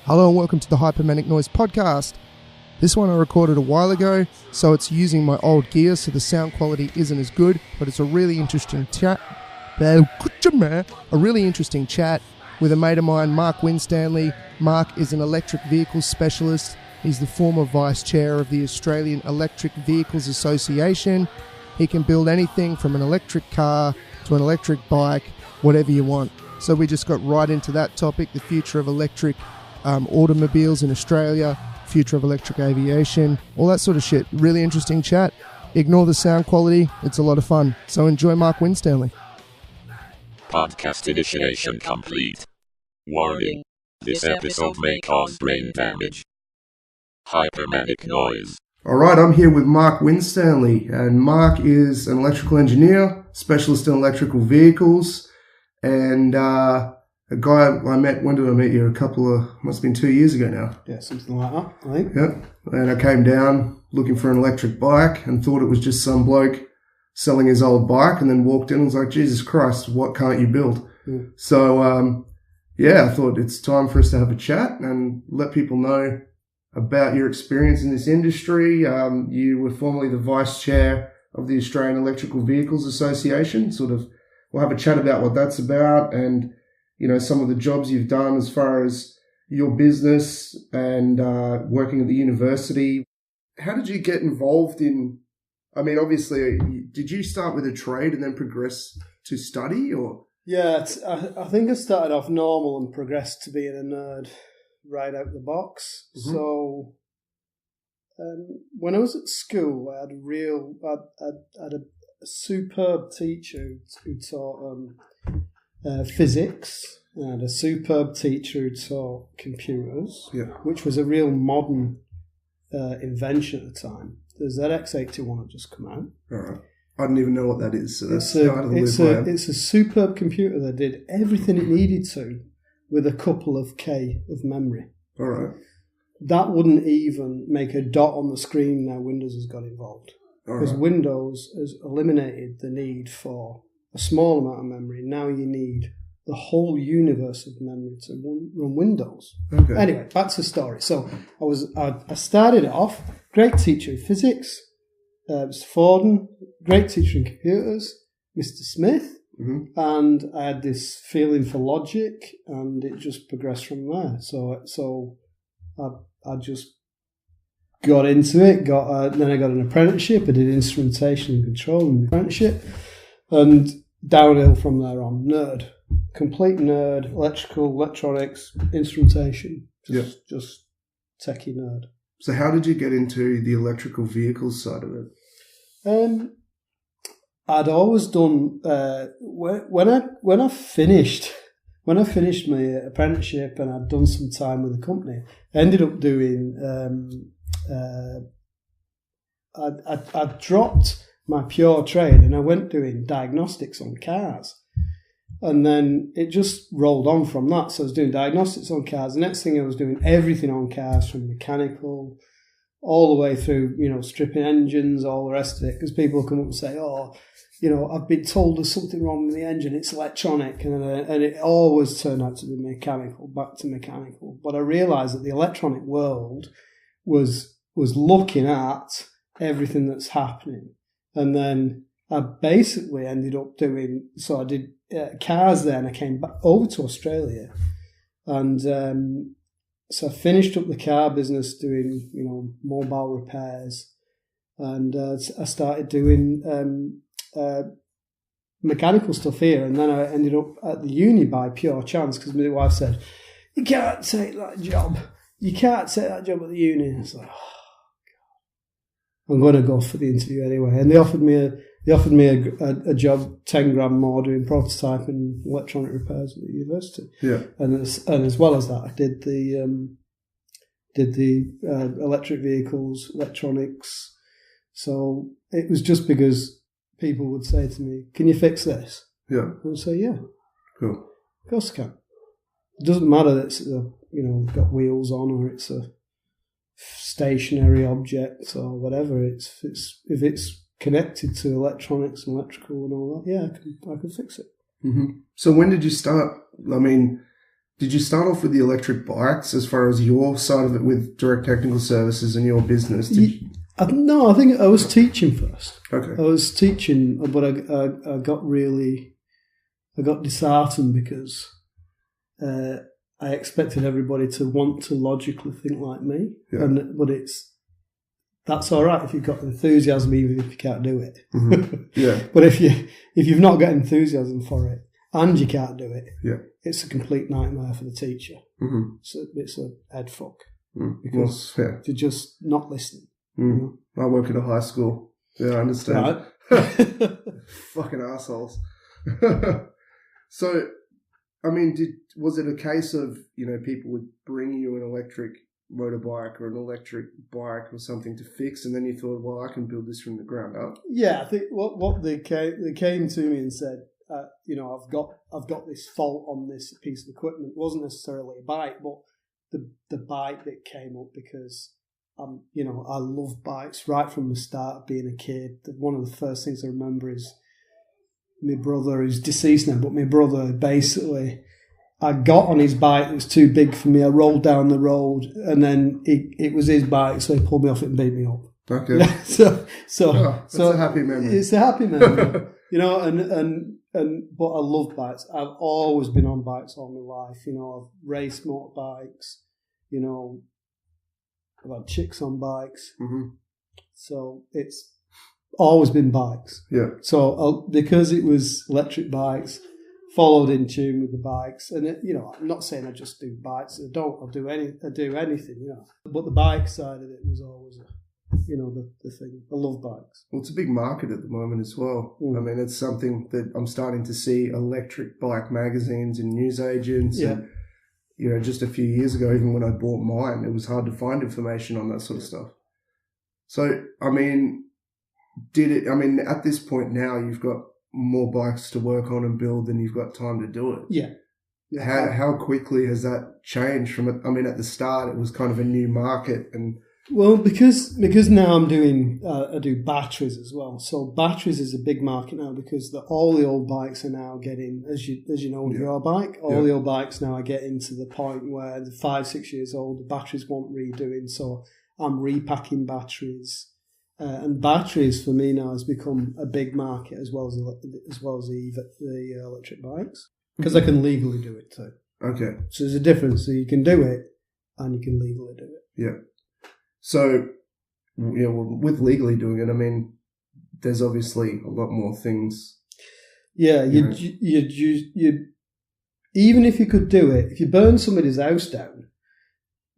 Hello and welcome to the Manic Noize podcast. This one I recorded a while ago, so it's using my old gear, so the sound quality isn't as good, but it's a really interesting chat. A really interesting chat with a mate of mine, Mark Winstanley. Mark is an electric vehicles specialist. He's the former vice chair of the Australian Electric Vehicles Association. He can build anything from an electric car to an electric bike, whatever you want. So we just got right into that topic, the future of electric automobiles in Australia, future of electric aviation, all that sort of shit. Really interesting chat. Ignore the sound quality. It's a lot of fun. So enjoy Mark Winstanley. Podcast initiation complete. Warning. This episode may cause brain damage. Manic Noize. All right, I'm here with Mark Winstanley, and Mark is an electrical engineer, specialist in electrical vehicles, and a guy I met, when did I meet you? Must have been 2 years ago now. Yeah, something like that, I think. Yep. And I came down looking for an electric bike and thought it was just some bloke selling his old bike, and then walked in and was like, Jesus Christ, what can't you build? Mm. So, I thought it's time for us to have a chat and let people know about your experience in this industry. You were formerly the vice chair of the Australian Electrical Vehicles Association. We'll have a chat about what that's about and some of the jobs you've done as far as your business and working at the university. How did you get involved in, obviously, did you start with a trade and then progress to study, or? Yeah, I think I started off normal and progressed to being a nerd right out the box. Mm-hmm. So when I was at school, I had a superb teacher who taught physics. I had a superb teacher who taught computers, which was a real modern invention at the time. The ZX81 had just come out. All right. I didn't even know what that is. So that's it's a superb computer that did everything it needed to with a couple of K of memory. All right. That wouldn't even make a dot on the screen now Windows has got involved. Because Windows has eliminated the need for a small amount of memory. Now you need the whole universe of memory to run Windows. Okay. Anyway, back to the story. So I started it off, great teacher in physics, Mr. Forden, great teacher in computers, Mr. Smith, and I had this feeling for logic, and it just progressed from there. So I just got into it. Then I got an apprenticeship. I did instrumentation and control in the apprenticeship, and downhill from there on. Nerd, complete nerd. Electrical, electronics, instrumentation. Just techie nerd. So how did you get into the electrical vehicles side of it? I'd always done when I finished my apprenticeship and I'd done some time with the company. I ended up doing. I dropped my pure trade and I went doing diagnostics on cars. And then it just rolled on from that. So I was doing diagnostics on cars. The next thing I was doing everything on cars, from mechanical all the way through, stripping engines, all the rest of it. Because people come up and say, I've been told there's something wrong with the engine, it's electronic. And it always turned out to be mechanical, back to mechanical. But I realised that the electronic world was looking at everything that's happening. And then I basically ended up doing, so I did cars there, and I came back over to Australia, and so I finished up the car business doing mobile repairs, and I started doing mechanical stuff here, and then I ended up at the uni by pure chance because my wife said, you can't take that job at the uni. And I was like, oh God, I'm going to go for the interview anyway, and they offered me a job 10 grand more doing prototyping and electronic repairs at the university. Yeah. And as well as that, I did the electric vehicles, electronics. So it was just because people would say to me, can you fix this? Yeah. I would say, yeah. Cool. Of course I can. It doesn't matter that it's got wheels on or it's a stationary object or whatever. If it's connected to electronics and electrical and all that, I can fix it. Mm-hmm. So when did you start? did you start off with the electric bikes as far as your side of it with Direct Technical Services and your business? No, I think I was teaching first. Okay. I was teaching, but I got disheartened because I expected everybody to want to logically think like me. Yeah. But that's all right if you've got enthusiasm, even if you can't do it. Mm-hmm. Yeah. But if you've not got enthusiasm for it and you can't do it, yeah, it's a complete nightmare for the teacher. Mm-hmm. It's a head fuck because they're just not listening. Mm. You know? I work at a high school. Yeah, I understand. Right. Fucking assholes. So, I mean, was it a case of, people would bring you an electric motorbike or an electric bike or something to fix, and then you thought, well, I can build this from the ground up? Yeah, I think what they came to me and said, I've got this fault on this piece of equipment. It wasn't necessarily a bike, but the bike that came up because I love bikes right from the start of being a kid. One of the first things I remember is my brother, who's deceased now, but my brother basically, I got on his bike, it was too big for me, I rolled down the road, and then it was his bike, so he pulled me off it and beat me up. Okay. That's a happy memory. It's a happy memory. But I love bikes. I've always been on bikes all my life. I've raced motorbikes, I've had chicks on bikes. Mm-hmm. So it's always been bikes. Yeah. So because it was electric bikes, followed in tune with the bikes, and I'm not saying I just do bikes. I do anything. But the bike side of it was always the thing. I love bikes. Well, it's a big market at the moment as well. Mm. I mean, it's something that I'm starting to see electric bike magazines and newsagents. Yeah. And, just a few years ago, even when I bought mine, it was hard to find information on that sort of stuff. So, I mean, at this point now, you've got more bikes to work on and build than you've got time to do it. Yeah. How quickly has that changed from it? I mean, at the start, it was kind of a new market and... Well, because now I'm doing, I do batteries as well. So batteries is a big market now because all the old bikes are now getting, as you know, with your bike, the old bikes now are getting to the point where the 5-6 years old, the batteries want redoing. So I'm repacking batteries, and batteries for me now has become a big market as well as the electric bikes because I can legally do it too. Okay. So there's a difference. So you can do it and you can legally do it. Yeah. So, with legally doing it, I mean, there's obviously a lot more things. Yeah, you even if you could do it, if you burn somebody's house down,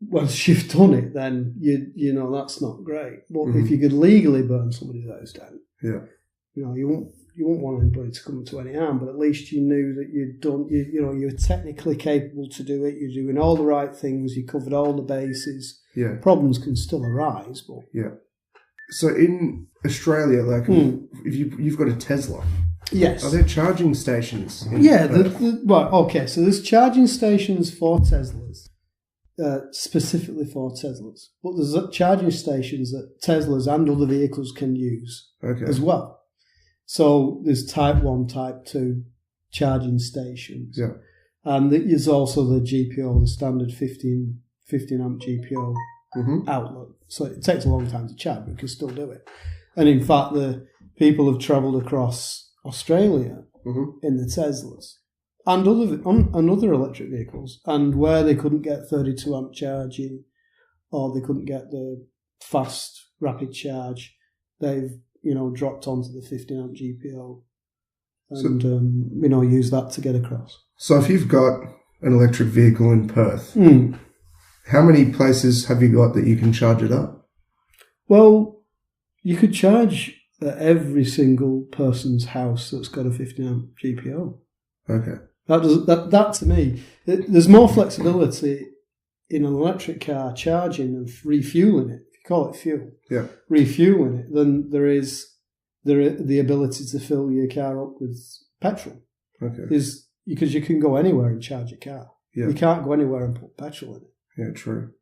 once you've done it, then that's not great. But if you could legally burn somebody's house down, you won't want anybody to come to any harm, but at least you knew that you'd done. You're technically capable to do it. You're doing all the right things. You covered all the bases. Yeah. Problems can still arise, but So in Australia, like if you've got a Tesla, yes, are there charging stations? So there's charging stations for Teslas, specifically for Teslas, but there's charging stations that Teslas and other vehicles can use as well. So there's Type 1, Type 2 charging stations, and there's also the GPO, the standard 15 amp GPO outlet. So it takes a long time to charge, but you can still do it. And in fact, the people have travelled across Australia in the Teslas and other electric vehicles, and where they couldn't get 32 amp charging or they couldn't get the fast rapid charge, they've dropped onto the 15 amp GPO and use that to get across. So if you've got an electric vehicle in Perth, how many places have you got that you can charge it up? Well, you could charge at every single person's house that's got a 15 amp GPO. Okay. That to me, there's more flexibility in an electric car charging and refueling it, if you call it fuel, refueling it, than there is the ability to fill your car up with petrol. Okay. Because you can go anywhere and charge a car. Yeah. You can't go anywhere and put petrol in it. Yeah, true.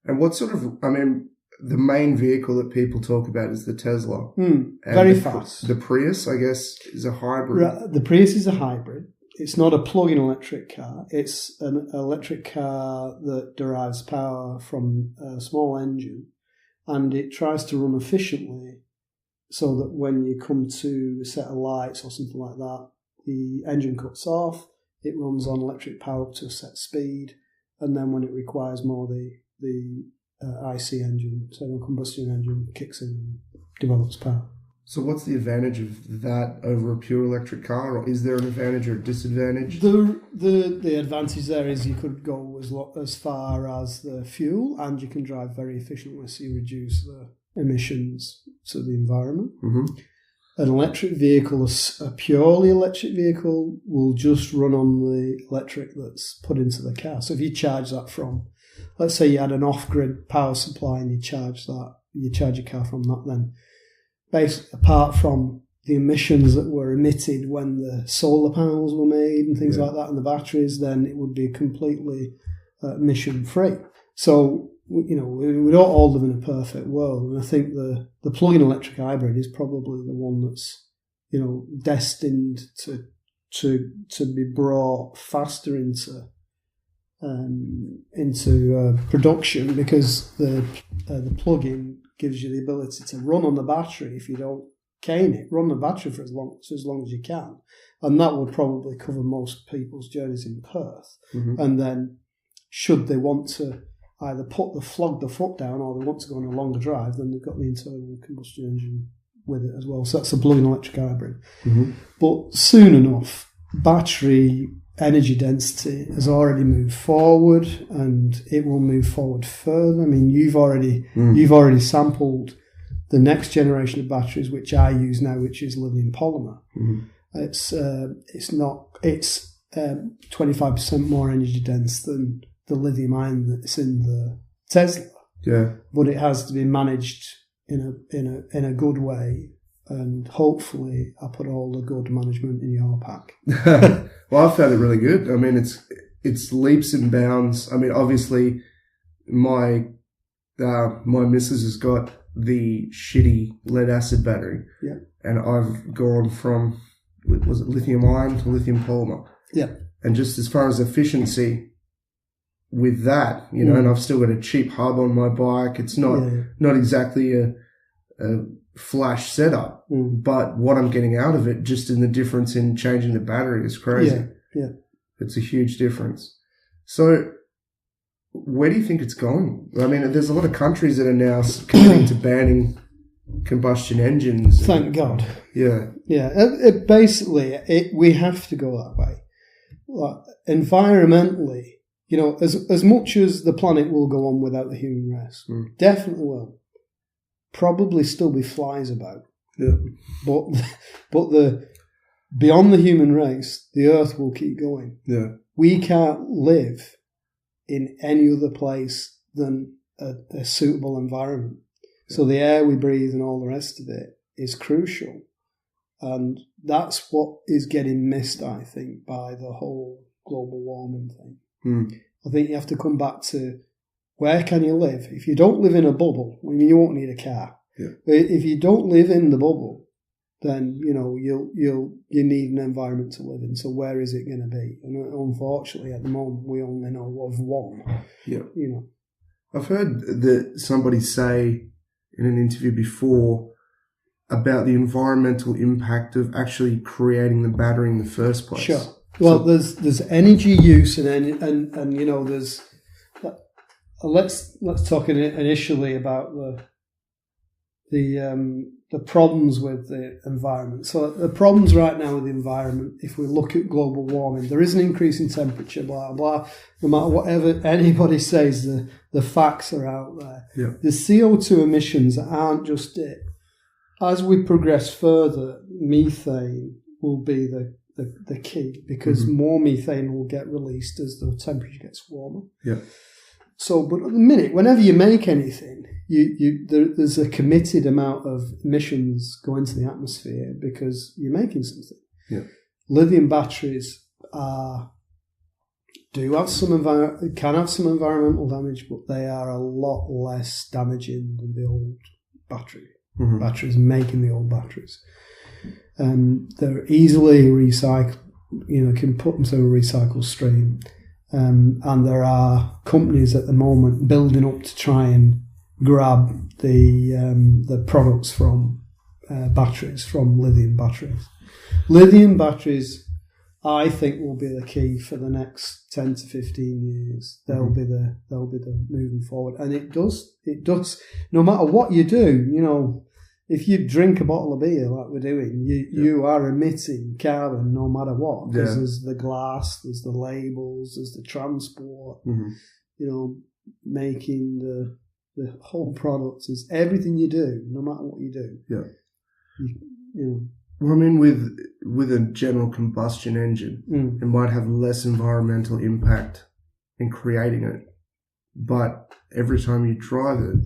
And what sort of, the main vehicle that people talk about is the Tesla. Very fast. The Prius, I guess, is a hybrid. The Prius is a hybrid. it's not a plug-in electric car. It's an electric car that derives power from a small engine, and it tries to run efficiently so that when you come to a set of lights or something like that, the engine cuts off, it runs on electric power up to a set speed, and then when it requires more, the IC engine, internal combustion engine, kicks in and develops power. So what's the advantage of that over a pure electric car, or is there an advantage or a disadvantage? The advantage there is you could go as far as the fuel, and you can drive very efficiently, so you reduce the emissions to the environment. Mm-hmm. An electric vehicle, a purely electric vehicle, will just run on the electric that's put into the car. So if you charge that from, let's say you had an off-grid power supply and you charge your car from that, then basically, apart from the emissions that were emitted when the solar panels were made and things like that, and the batteries, then it would be completely emission-free. So, we don't all live in a perfect world, and I think the plug-in electric hybrid is probably the one that's, destined to be brought faster into production, because the plug-in gives you the ability to run on the battery if you don't cane it. Run the battery for as long as you can, and that will probably cover most people's journeys in Perth. Mm-hmm. And then, should they want to either flog the foot down, or they want to go on a longer drive, then they've got the internal combustion engine with it as well. So that's a plug-in electric hybrid. Mm-hmm. But soon enough, battery energy density has already moved forward, and it will move forward further. I mean, you've already sampled the next generation of batteries, which I use now, which is lithium polymer. Mm-hmm. It's 25% more energy dense than the lithium ion that's in the Tesla. Yeah, but it has to be managed in a good way. And hopefully I put all the good management in your pack. Well, I found it really good. I mean, it's leaps and bounds. I mean, obviously, my missus has got the shitty lead acid battery. Yeah. And I've gone from, was it lithium ion to lithium polymer? Yeah. And just as far as efficiency with that, and I've still got a cheap hub on my bike. It's not exactly a flash setup, but what I'm getting out of it, just in the difference in changing the battery, is crazy. Yeah. It's a huge difference. So where do you think it's going? I mean, there's a lot of countries that are now committing to banning combustion engines. Thank God. Yeah. Yeah. Basically, we have to go that way. Like, environmentally, as much as the planet will go on without the human race, definitely will. Probably still be flies about. Yeah. But the beyond the human race, the Earth will keep going. Yeah. We can't live in any other place than a suitable environment. Yeah. So the air we breathe and all the rest of it is crucial. And that's what is getting missed, I think, by the whole global warming thing. I think you have to come back to, where can you live? If you don't live in a bubble, you won't need a car. Yeah. But if you don't live in the bubble, then you need an environment to live in. So where is it going to be? And unfortunately, at the moment, we only know of one. Yeah. I've heard that somebody say in an interview before about the environmental impact of actually creating the battery in the first place. Sure. Well, there's energy use and there's. Let's talk initially about the problems with the environment. So the problems right now with the environment, if we look at global warming, there is an increase in temperature, blah, blah. No matter whatever anybody says, the facts are out there. Yeah. The CO2 emissions aren't just it. As we progress further, methane will be the key, because more methane will get released as the temperature gets warmer. Yeah. So, but at the minute, whenever you make anything, there's a committed amount of emissions go into the atmosphere because you're making something. Yeah. Lithium batteries can have some environmental damage, but they are a lot less damaging than the old batteries making the old batteries. They're easily recyclable. can put them through a recycle stream. And there are companies at the moment building up to try and grab the products from batteries, from lithium batteries. Lithium batteries, I think, will be the key for the next 10 to 15 years. They'll be the moving forward, and it does. No matter what you do, if you drink a bottle of beer like we're doing, you are emitting carbon no matter what. Because there's the glass, there's the labels, there's the transport. Making the whole product is everything you do, no matter what you do. Yeah. Well, I mean, with a general combustion engine, it might have less environmental impact in creating it, but every time you drive it,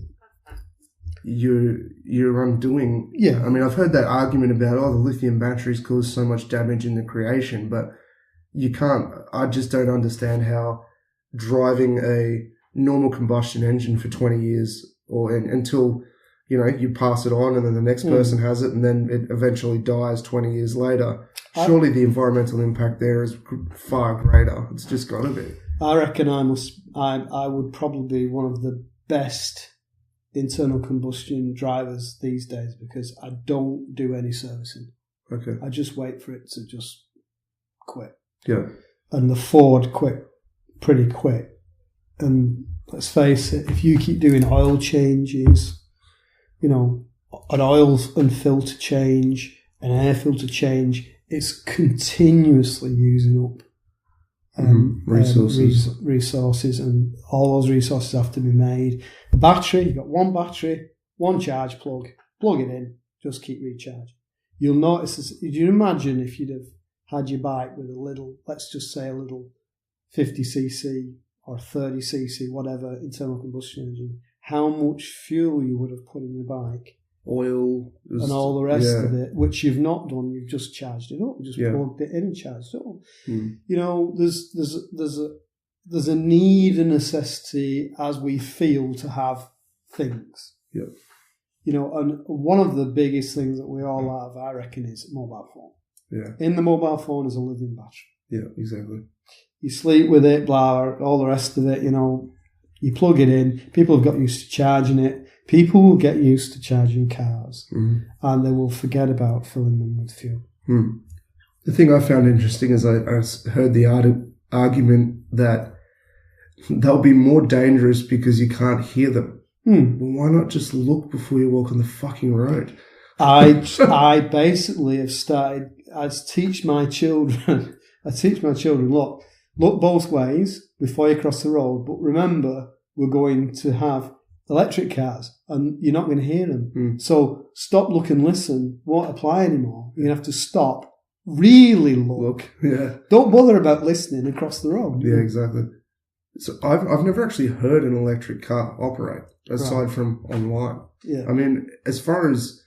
you're undoing. Yeah. I mean, I've heard that argument about, the lithium batteries cause so much damage in the creation, but you can't. I just don't understand how driving a normal combustion engine for 20 years until you pass it on and then the next person has it and then it eventually dies 20 years later. Surely the environmental impact there is far greater. It's just got to be. I reckon I would probably be one of the best internal combustion drivers these days because I don't do any servicing. Okay. I just wait for it to just quit. Yeah. And the Ford quit pretty quick. And let's face it, if you keep doing oil changes, an oil and filter change, an air filter change, it's continuously using up resources, and all those resources have to be made. The battery, you've got one battery, one charge plug it in, just keep recharging. You'll notice this. Could you imagine if you'd have had your bike with a little, let's just say a little 50cc or 30cc, whatever, internal combustion engine, how much fuel you would have put in your bike, oil, and all the rest of it, which you've not done. You've just charged it up. You just plugged it in and charged it up. There's a need and necessity as we feel to have things. Yeah. And one of the biggest things that we all have, I reckon, is a mobile phone. Yeah. In the mobile phone is a lithium battery. Yeah, exactly. You sleep with it, blah, all the rest of it, you plug it in. People have got used to charging it. People will get used to charging cars and they will forget about filling them with fuel. The thing I found interesting is I heard the argument that they'll be more dangerous because you can't hear them. Well, why not just look before you walk on the fucking road? I basically have started, I teach my children, look both ways before you cross the road, but remember, we're going to have electric cars and you're not going to hear them. So stop, look and listen won't apply anymore. You're going to have to stop, really look. Yeah. Don't bother about listening across the road. Yeah, exactly. So I've never actually heard an electric car operate aside from online. Yeah. I mean, as far as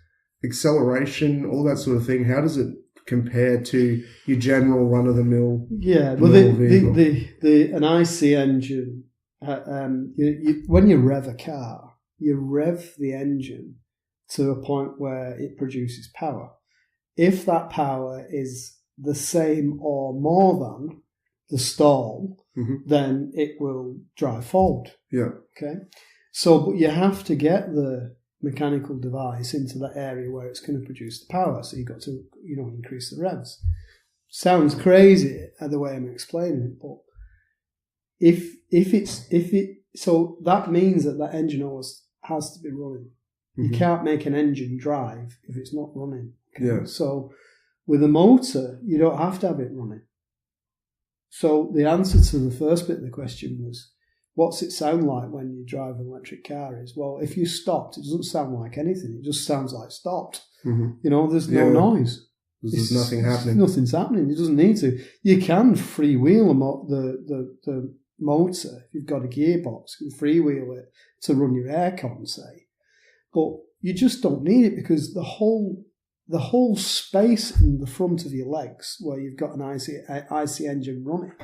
acceleration, all that sort of thing, how does it compare to your general run-of-the-mill? Yeah, well, an IC engine. When you rev a car, you rev the engine to a point where it produces power. If that power is the same or more than the stall, then it will drive forward. Yeah. Okay. So, but you have to get the mechanical device into that area where it's going to produce the power. So you've got to, increase the revs. Sounds crazy the way I'm explaining it, but so that means that engine always has to be running. You can't make an engine drive if it's not running. Okay? Yeah. So with a motor, you don't have to have it running. So the answer to the first bit of the question was, what's it sound like when you drive an electric car? Is, well, if you stopped, it doesn't sound like anything. It just sounds like stopped. There's no noise. There's nothing happening. Nothing's happening. It doesn't need to. You can freewheel the motor. If you've got a gearbox, you can freewheel it to run your aircon, say. But you just don't need it because the whole space in the front of your legs where you've got an IC engine running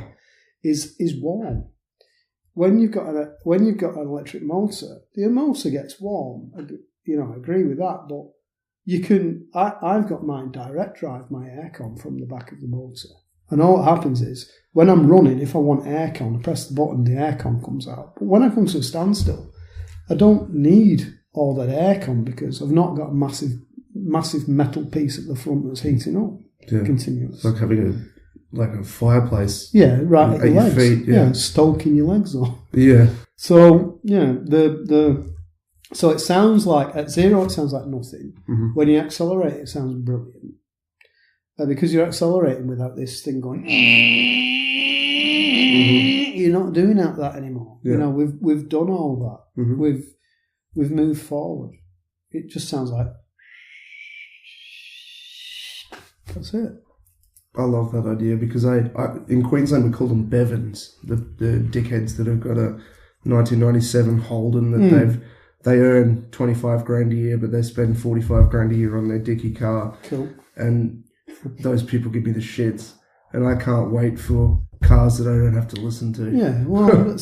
is warm. When you've got an electric motor, the motor gets warm. I agree with that, but you can. I've got mine direct drive my aircon from the back of the motor, And all that happens is, when I'm running, if I want aircon, I press the button, the aircon comes out. But when I come to a standstill, I don't need all that aircon because I've not got a massive metal piece at the front that's heating up continuously. It's like having a fireplace. Yeah, right at your legs. Feet, stoking your legs off. Yeah. So, so it sounds like, at 0 it sounds like nothing. Mm-hmm. When you accelerate it sounds brilliant. Because you're accelerating without this thing going, you're not doing that anymore. Yeah. You know, we've done all that. Mm-hmm. We've moved forward. It just sounds like, that's it. I love that idea because I in Queensland we call them bevvins, the dickheads that have got a 1997 Holden that they earn 25 grand a year, but they spend 45 grand a year on their dicky car. Cool. And those people give me the shits, and I can't wait for cars that I don't have to listen to. Yeah, well,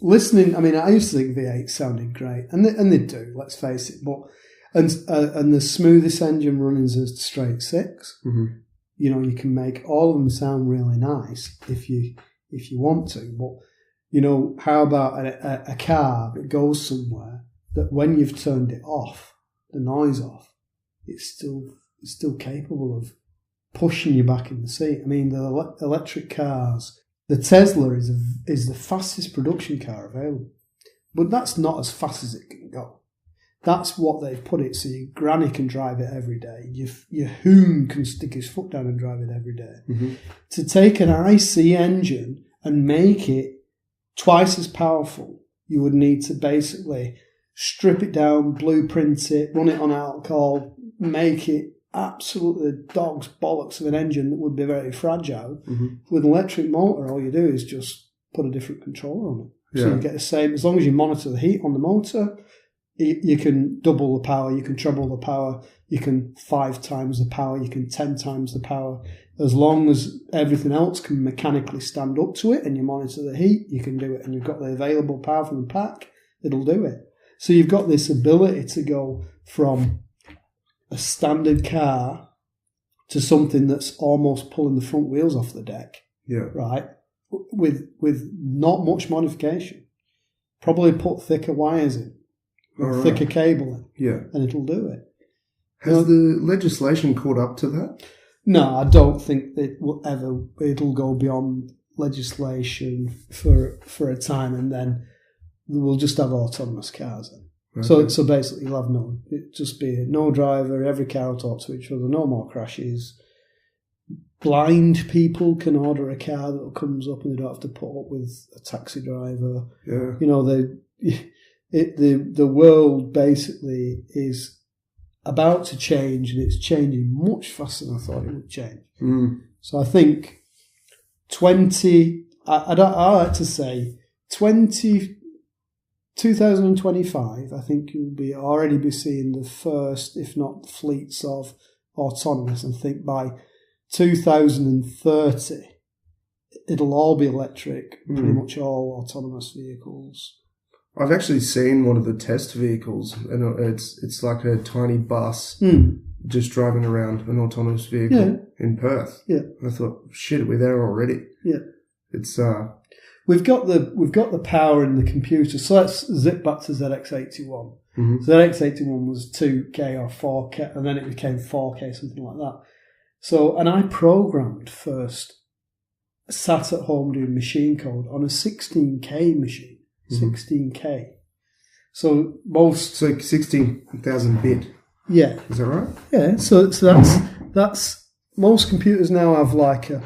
listening. I mean, I used to think V8 sounded great, and they do. Let's face it. But and the smoothest engine running is a straight 6. Mm-hmm. You know, you can make all of them sound really nice if you want to. But you know, how about a car that goes somewhere that when you've turned it off, the noise off, it's still capable of pushing you back in the seat. I mean, the electric cars, the Tesla is the fastest production car available, but that's not as fast as it can go. That's what they've put it so your granny can drive it every day. Your hoon can stick his foot down and drive it every day. Mm-hmm. To take an IC engine and make it twice as powerful, you would need to basically strip it down, blueprint it, run it on alcohol, make it absolutely dog's bollocks of an engine that would be very fragile. Mm-hmm. With an electric motor, all you do is just put a different controller on it. So you get the same, as long as you monitor the heat on the motor, you can double the power, you can treble the power, you can 5 times the power, you can 10 times the power. As long as everything else can mechanically stand up to it and you monitor the heat, you can do it. And you've got the available power from the pack, it'll do it. So you've got this ability to go from a standard car to something that's almost pulling the front wheels off the deck. Yeah. Right? With not much modification. Probably put thicker wires in. Thicker cabling. Yeah. And it'll do it. Has the legislation caught up to that? No, I don't think it'll go beyond legislation for a time, and then we'll just have autonomous cars then. Okay. So basically you'll have just be no driver, every car will talk to each other, no more crashes. Blind people can order a car that comes up and they don't have to put up with a taxi driver. Yeah. You know, the world basically is about to change, and it's changing much faster than I thought it would change. Mm. So I think I like to say 2025, I think you'll already be seeing the first, if not fleets of autonomous. And think by 2030, it'll all be electric, pretty much all autonomous vehicles. I've actually seen one of the test vehicles, and it's like a tiny bus just driving around an autonomous vehicle in Perth. Yeah, and I thought, shit, we're there already. Yeah, it's we've got the power in the computer. So let's zip back to ZX81. Mm-hmm. ZX81 was 2K or 4K, and then it became 4K, something like that. So, and I programmed first, sat at home doing machine code on a 16K machine. 16K. So 16,000 bit. Yeah. Is that right? Yeah. So that's most computers now have like a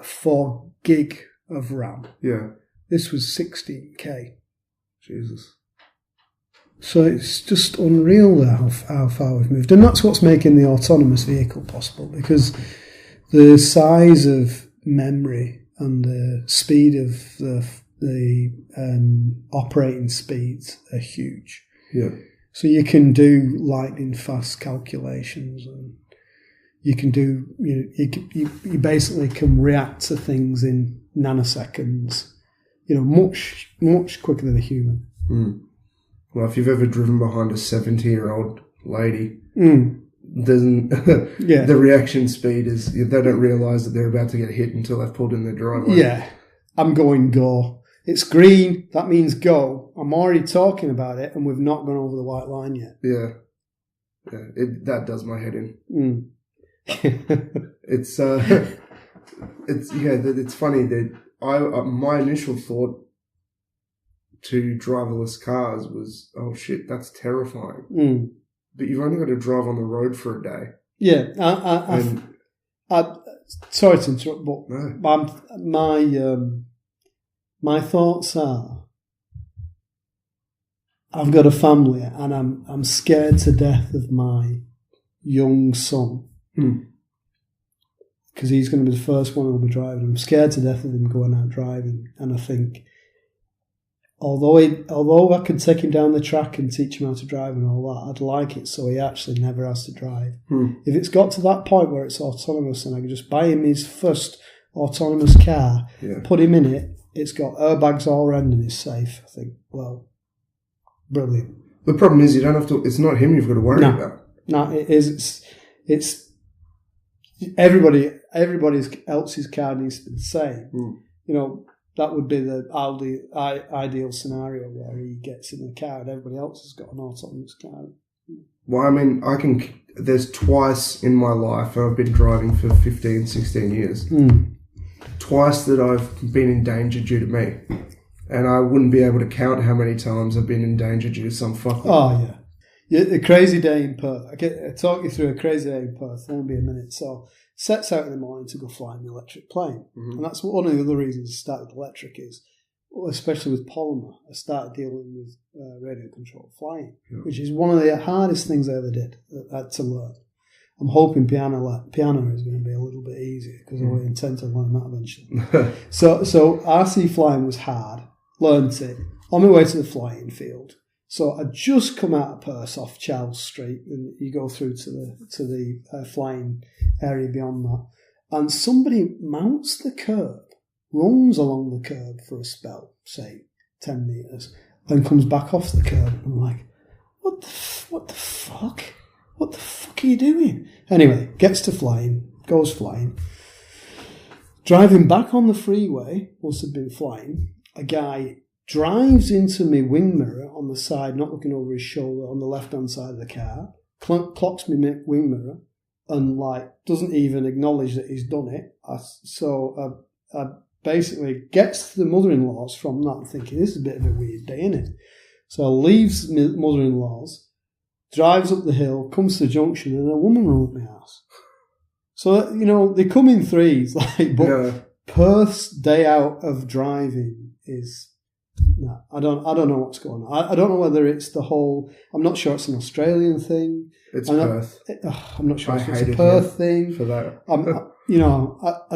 4 gig of RAM. Yeah. This was 16K. Jesus. So it's just unreal how far we've moved, and that's what's making the autonomous vehicle possible, because the size of memory and the speed of the operating speeds are huge. Yeah. So you can do lightning fast calculations, and you can do you basically can react to things in nanoseconds. Much quicker than a human. Mm. Well, if you've ever driven behind a 70-year-old lady, doesn't. Yeah. The reaction speed is they don't realise that they're about to get hit until they've pulled in their driveway. Yeah, I'm going go. It's green. That means go. I'm already talking about it, and we've not gone over the white line yet. Yeah. That does my head in. It's funny that my initial thought to driverless cars was, oh shit, that's terrifying. But you've only got to drive on the road for a day. Yeah, sorry to interrupt, but my thoughts are, I've got a family and I'm scared to death of my young son because he's going to be the first one who'll be driving. I'm scared to death of him going out driving, and I think although I could take him down the track and teach him how to drive and all that, I'd like it so he actually never has to drive. If it's got to that point where it's autonomous and I can just buy him his first autonomous car, put him in it, it's got airbags all around and it's safe, I think, well, brilliant. The problem is you don't have to. It's not him you've got to worry about. No, it is. It's everybody else's car needs to be the same. You know, that would be the ideal scenario where he gets in the car and everybody else has got an autonomous car. Well, I mean, there's twice in my life, and I've been driving for 15, 16 years, twice that I've been in danger due to me. And I wouldn't be able to count how many times I've been in danger due to some fucker. Oh, yeah. The crazy day in Perth. I talk you through a crazy day in Perth. It won't be a minute. So, sets out in the morning to go fly in the electric plane. And that's one of the other reasons I started electric is, especially with polymer, I started dealing with radio-controlled flying, which is one of the hardest things I ever did to learn. I'm hoping piano is going to be a little bit easier because I intend to learn that eventually. So RC flying was hard. Learned it on my way to the flying field. So I just come out of Perth off Charles Street, and you go through to the flying area beyond that, and somebody mounts the curb, runs along the curb for a spell, say 10 metres, and comes back off the curb. I'm like, what the fuck? What the fuck are you doing? Anyway, gets to flying, goes flying. Driving back on the freeway, must have been flying, a guy drives into my wing mirror on the side, not looking over his shoulder, on the left-hand side of the car, clocks me wing mirror, and doesn't even acknowledge that he's done it. So I basically gets to the mother-in-law's from that and thinking, this is a bit of a weird day, isn't it? So I leaves my mother-in-law's, drives up the hill, comes to the junction, and a woman runs up my house. So, they come in threes, but Perth's day out of driving is... No, I don't know what's going on. I don't know whether it's the whole... I'm not sure it's an Australian thing. It's Perth. I'm not sure if it's a Perth thing. For that. I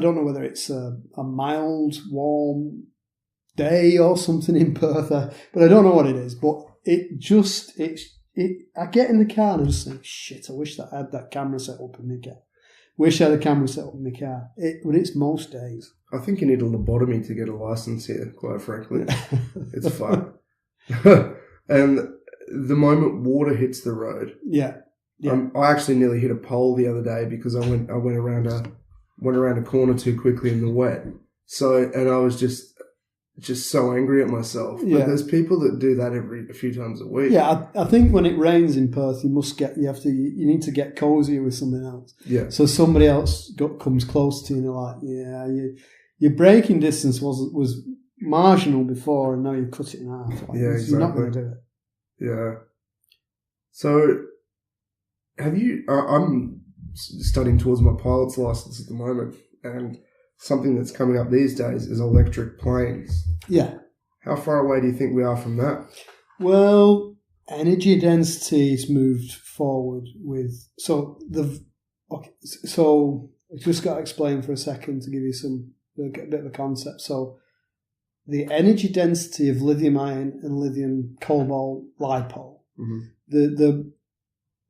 don't know whether it's a mild, warm day or something in Perth, but I don't know what it is. But I get in the car and I just think, shit, I wish that I had that camera set up in my car. Wish I had a camera set up in my car. But it's most days. I think you need a lobotomy to get a license here, quite frankly. It's fun. And the moment water hits the road, I actually nearly hit a pole the other day because I went around a corner too quickly in the wet. So, and I was just so angry at myself. But there's people that do that a few times a week. Yeah, I think when it rains in Perth, you need to get cozier with something else. Yeah. So somebody else comes close to you and they're like, your braking distance was marginal before and now you've cut it in half. Exactly. You're not going to do it. Yeah. So I'm studying towards my pilot's license at the moment, and something that's coming up these days is electric planes. Yeah. How far away do you think we are from that? Well, energy density has moved forward with... So I just got to explain for a second to give you a bit of a concept. So the energy density of lithium ion and lithium cobalt LiPo,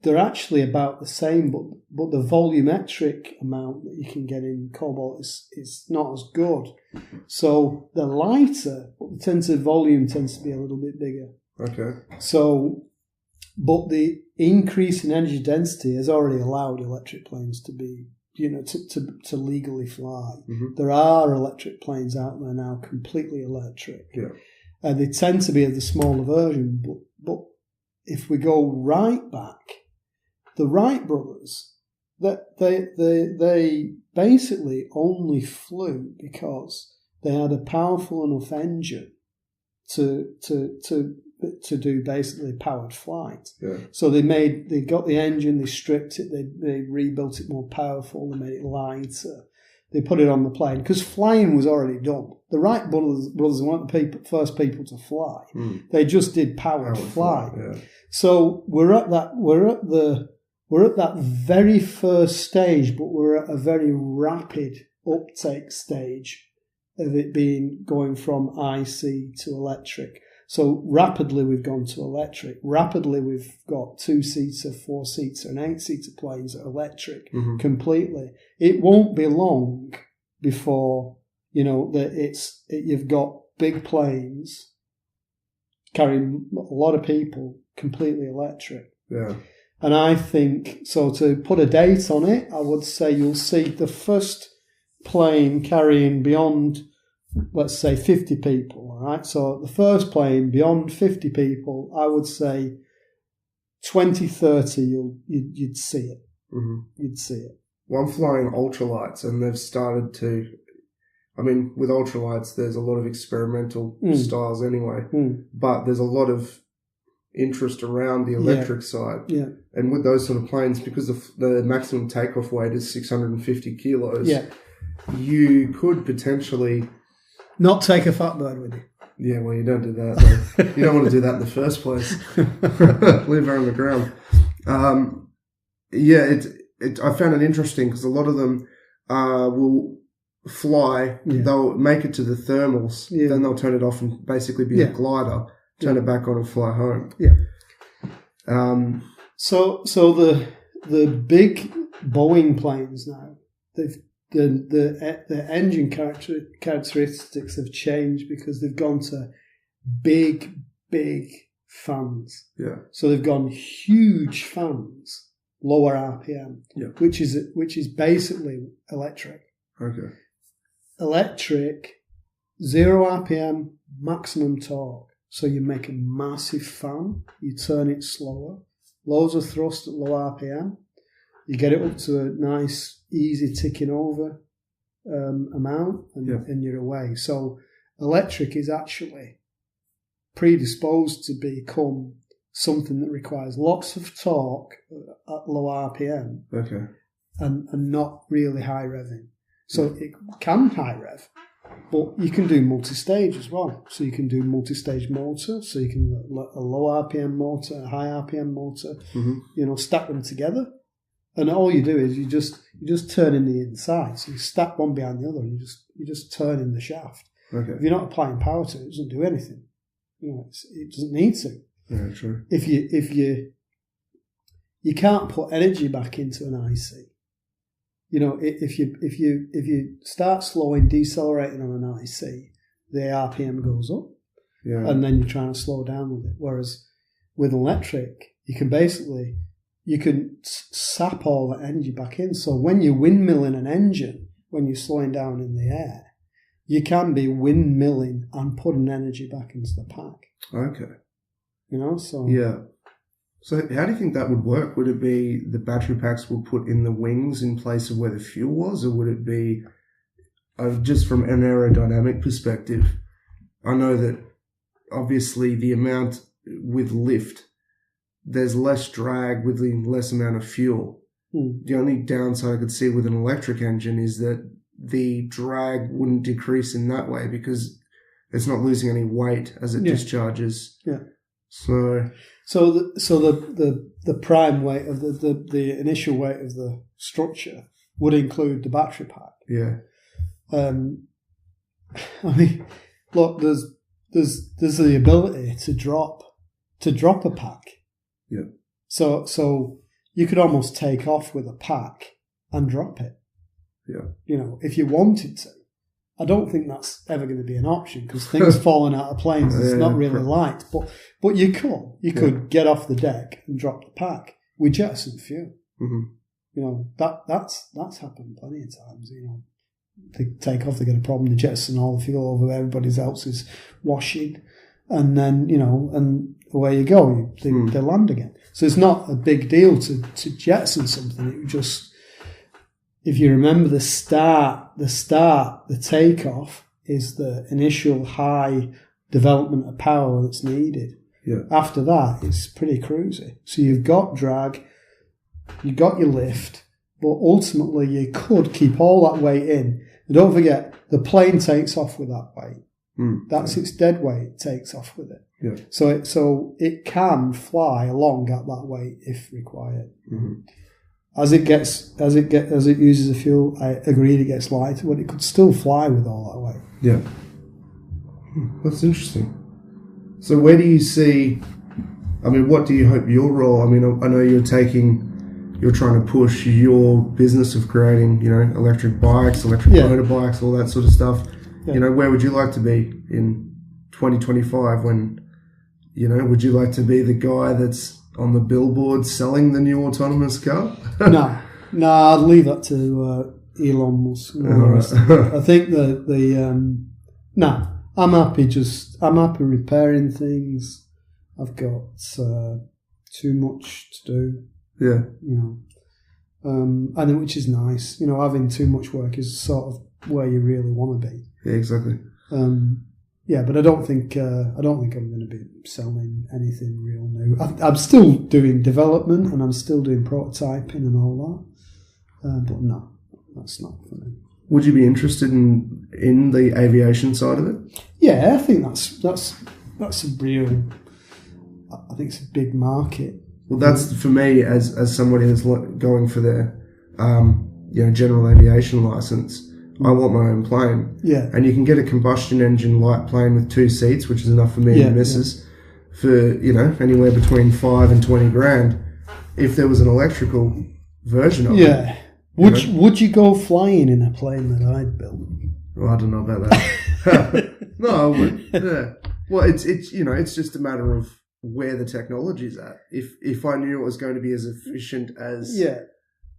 they're actually about the same, but the volumetric amount that you can get in cobalt is not as good. So they're lighter, but the volume tends to be a little bit bigger. Okay. So But the increase in energy density has already allowed electric planes to be, to legally fly. Mm-hmm. There are electric planes out there now, completely electric. Yeah. They tend to be of the smaller version. But if we go right back, the Wright brothers, they basically only flew because they had a powerful enough engine to do basically powered flight. Yeah. So they got the engine, they stripped it, they rebuilt it more powerful, they made it lighter, they put it on the plane because flying was already done. The Wright brothers weren't the first people to fly. They just did powered flight. Yeah. So we're at that very first stage, but we're at a very rapid uptake stage of it going from IC to electric. So rapidly we've gone to electric. Rapidly we've got 2-seater, 4-seater and 8-seater planes that are electric completely. It won't be long before, you've got big planes carrying a lot of people completely electric. Yeah. And I think, so to put a date on it, I would say you'll see the first plane carrying beyond, let's say, 50 people, all right? So the first plane beyond 50 people, I would say 2030, you'd see it. Mm-hmm. You'd see it. Well, I'm flying ultralights, and they've started to, with ultralights, there's a lot of experimental styles anyway, but there's a lot of interest around the electric side. Yeah. And with those sort of planes, because the maximum takeoff weight is 650 kilos, you could potentially not take a fat bird with you. Yeah, well, you don't do that. You don't want to do that in the first place. Leave her on the ground. I found it interesting because a lot of them will fly. Yeah. They'll make it to the thermals. Yeah. Then they'll turn it off and basically be a glider. Turn it back on and fly home. Yeah. So the big Boeing planes now, the engine characteristics have changed because they've gone to big fans. Yeah. So they've gone huge fans, lower RPM, which is basically electric. Okay. Electric, 0 RPM, maximum torque. So you make a massive fan, you turn it slower, loads of thrust at low RPM, you get it up to a nice, easy ticking over amount, and you're away. So electric is actually predisposed to become something that requires lots of torque at low RPM, and not really high revving. So it can high rev, but you can do multi-stage as well. So you can do multi-stage motor. So you can a low RPM motor, a high RPM motor. Stack them together, and all you do is you just turn in the inside. So you stack one behind the other, and you just turn in the shaft. Okay. If you're not applying power to it, it doesn't do anything. It doesn't need to. Yeah, true. If you can't put energy back into an IC. If you start slowing, decelerating on an IC, the RPM goes up, and then you're trying to slow down with it. Whereas with electric, you can sap all that energy back in. So when you're windmilling an engine, when you're slowing down in the air, you can be windmilling and putting energy back into the pack. Okay. So yeah. So how do you think that would work? Would it be the battery packs will put in the wings in place of where the fuel was, or would it be just from an aerodynamic perspective? I know that obviously the amount with lift, there's less drag with the less amount of fuel. The only downside I could see with an electric engine is that the drag wouldn't decrease in that way because it's not losing any weight as it discharges. Yeah. So the prime weight of the initial weight of the structure would include the battery pack. Yeah. Look, there's the ability to drop a pack. Yeah. So you could almost take off with a pack and drop it. Yeah. If you wanted to. I don't think that's ever going to be an option because things falling out of planes is not really light. But you could get off the deck and drop the pack with jettison fuel. Mm-hmm. That's happened plenty of times. They take off, they get a problem, they jettison all the fuel over everybody else is washing, and then and away you go. They land again. So it's not a big deal to jettison something. It would just, if you remember the takeoff is the initial high development of power that's needed. Yeah. After that, it's pretty cruisy. So you've got drag, you've got your lift, but ultimately you could keep all that weight in. And don't forget, the plane takes off with that weight. That's its dead weight. It takes off with it. Yeah. So it can fly along at that weight if required. Mm-hmm. As it uses the fuel, I agreed it gets lighter, but it could still fly with all that weight. Yeah. That's interesting. So where do you see, what do you hope your role, I know you're trying to push your business of creating, electric bikes, electric motorbikes, all that sort of stuff. Yeah. Where would you like to be in 2025 when, would you like to be the guy that's on the billboard selling the new autonomous car? No, I'd leave that to Elon Musk. I think I'm happy repairing things. I've got too much to do. Yeah. And which is nice. Having too much work is sort of where you really want to be. Yeah, exactly. But I don't think I'm going to be selling anything real new. I'm still doing development and I'm still doing prototyping and all that. But no, that's not for me. Would you be interested in the aviation side of it? Yeah, I think that's a real. I think it's a big market. Well, that's for me as somebody that's going for their general aviation license. I want my own plane. Yeah. And you can get a combustion engine light plane with 2 seats, which is enough for me and the missus, for, anywhere between 5 and 20 grand. If there was an electrical version of it. Yeah. Would you go flying in a plane that I'd built? Well, I don't know about that. No, I would. Yeah. Well, it's just a matter of where the technology's at. If I knew it was going to be as efficient as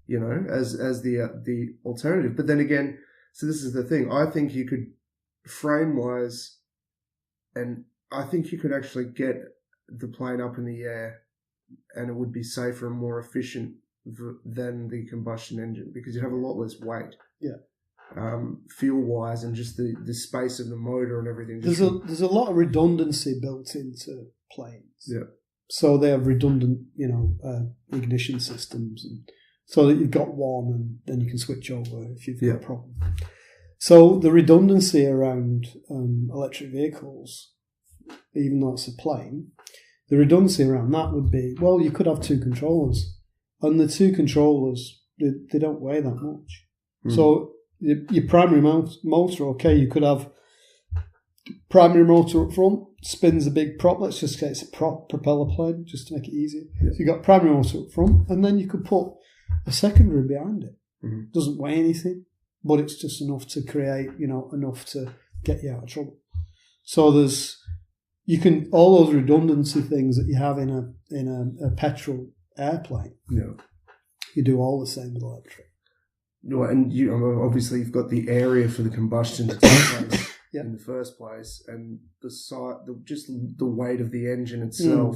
as the alternative. But then again, so this is the thing. I think you could, frame-wise, and I think you could actually get the plane up in the air and it would be safer and more efficient than the combustion engine because you have a lot less weight. Yeah. Fuel-wise and just the space of the motor and everything. There's a lot of redundancy built into planes. Yeah. So they have redundant, ignition systems and so that you've got one and then you can switch over if you've got a problem. So the redundancy around electric vehicles, even though it's a plane, the redundancy around that would be, well, you could have 2 controllers. And the 2 controllers, they don't weigh that much. Mm. So your primary motor, okay, you could have primary motor up front, spins a big prop. Let's just say it's a propeller plane, just to make it easier. Yeah. So you've got primary motor up front, and then you could put a secondary behind it. Mm-hmm. Doesn't weigh anything, but it's just enough to create, enough to get you out of trouble. So all those redundancy things that you have in a petrol airplane. Yeah. You do all the same with electric. Well, and obviously you've got the area for the combustion to take place in the first place, and just the weight of the engine itself.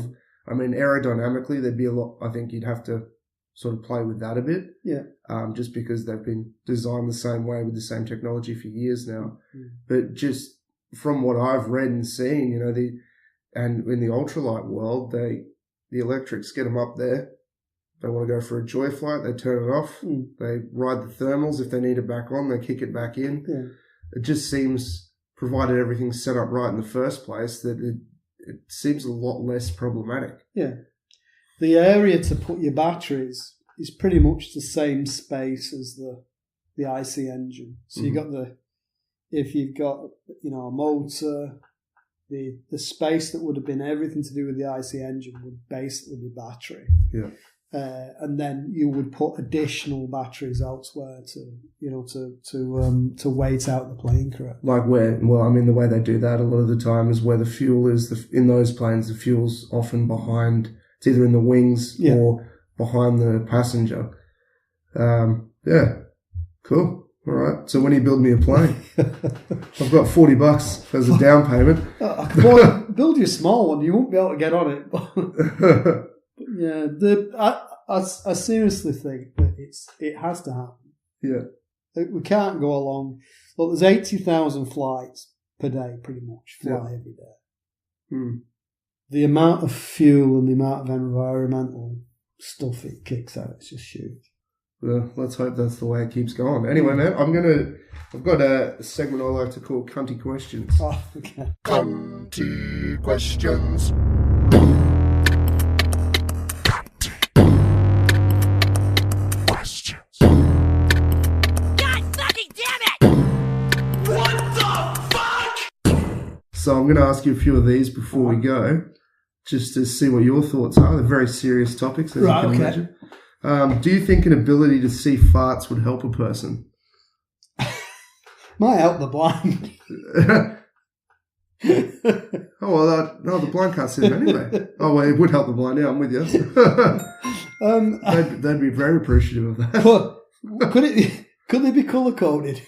Aerodynamically, there'd be a lot. I think you'd have to sort of play with that a bit. Yeah. Just because they've been designed the same way with the same technology for years now. Mm. But just from what I've read and seen, and in the ultralight world, the electrics get them up there. They want to go for a joy flight, they turn it off. Mm. They ride the thermals. If they need it back on, they kick it back in. Yeah. It just seems, provided everything's set up right in the first place, that it seems a lot less problematic. Yeah. The area to put your batteries is pretty much the same space as the IC engine. So you've got if you've got, a motor, the space that would have been everything to do with the IC engine would basically be battery. Yeah. and then you would put additional batteries elsewhere to wait out the plane crew. Like where? Well, I mean, the way they do that a lot of the time is where the fuel is. In those planes, the fuel's often behind. It's either in the wings or behind the passenger. Yeah, cool. All right. So when you build me a plane, I've got $40 as a down payment. I could build you a small one. You won't be able to get on it. Yeah, I seriously think that it has to happen. Yeah, we can't go along. Well, there's 80,000 flights per day, pretty much fly every day. The amount of fuel and the amount of environmental stuff it kicks out, it's just huge. Well, let's hope that's the way it keeps going. Anyway, man, I've got a segment I like to call Cunty Questions. Oh, okay. Cunty Questions. So I'm going to ask you a few of these before we go, just to see what your thoughts are. They're very serious topics, as you can imagine. Do you think an ability to see farts would help a person? Might help the blind. Oh, well, no, the blind can't see them anyway. Oh, well, it would help the blind. Yeah, I'm with you. They'd be very appreciative of that. But could they be colour-coded?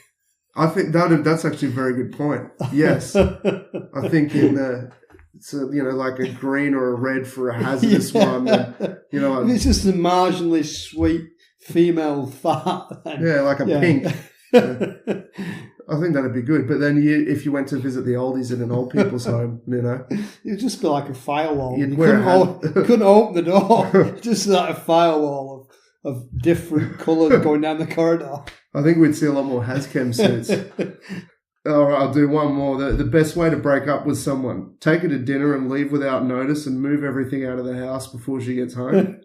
I think that's actually a very good point. Yes. I think it's like a green or a red for a hazardous one. And, if it's just a marginally sweet female fart. Then, like a pink. I think that'd be good. But then if you went to visit the oldies in an old people's home, it'd just be like a firewall. You couldn't open the door. Just like a firewall of different colours going down the corridor. I think we'd see a lot more Hazchem suits. All right, I'll do one more. The best way to break up with someone: take her to dinner and leave without notice and move everything out of the house before she gets home.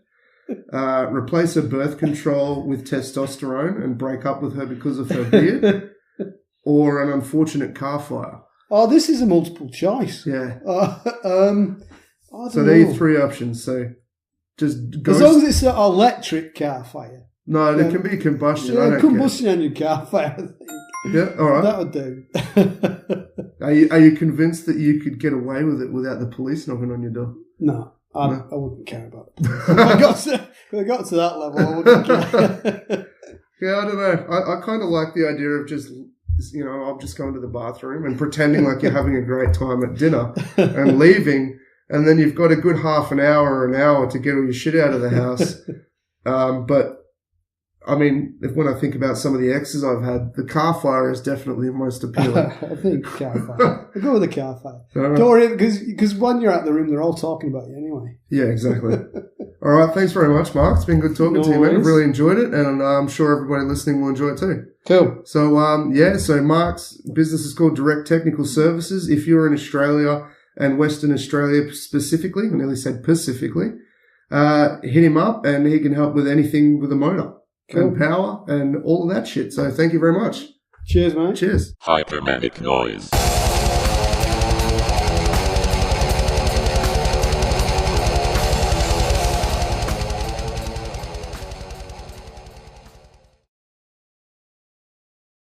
Replace her birth control with testosterone and break up with her because of her beard. Or an unfortunate car fire. Oh, this is a multiple choice. Yeah. So there are three options. So just go. As long as it's an electric car fire. No, there can be combustion. Yeah, combustion engine car fire, I think. Yeah, all right. That would do. Are you convinced that you could get away with it without the police knocking on your door? No, I wouldn't care about it. If I got to that level, I wouldn't care. Yeah, I don't know. I kind of like the idea of just, I'll just go into the bathroom and pretending like you're having a great time at dinner and leaving, and then you've got a good half an hour or an hour to get all your shit out of the house. But I mean, when I think about some of the exes I've had, the car fire is definitely the most appealing. I think car fire. I'll go with the car fire. Don't worry, because when you're out the room, they're all talking about you anyway. Yeah, exactly. All right, thanks very much, Mark. It's been good talking to you, man. I've really enjoyed it, and I'm sure everybody listening will enjoy it too. Cool. So, so Mark's business is called Direct Technical Services. If you're in Australia and Western Australia specifically, I nearly said Pacifically, hit him up, and he can help with anything with a motor. Cool. And power and all of that shit. So thank you very much. Cheers, mate. Cheers. Hypermanic Noize.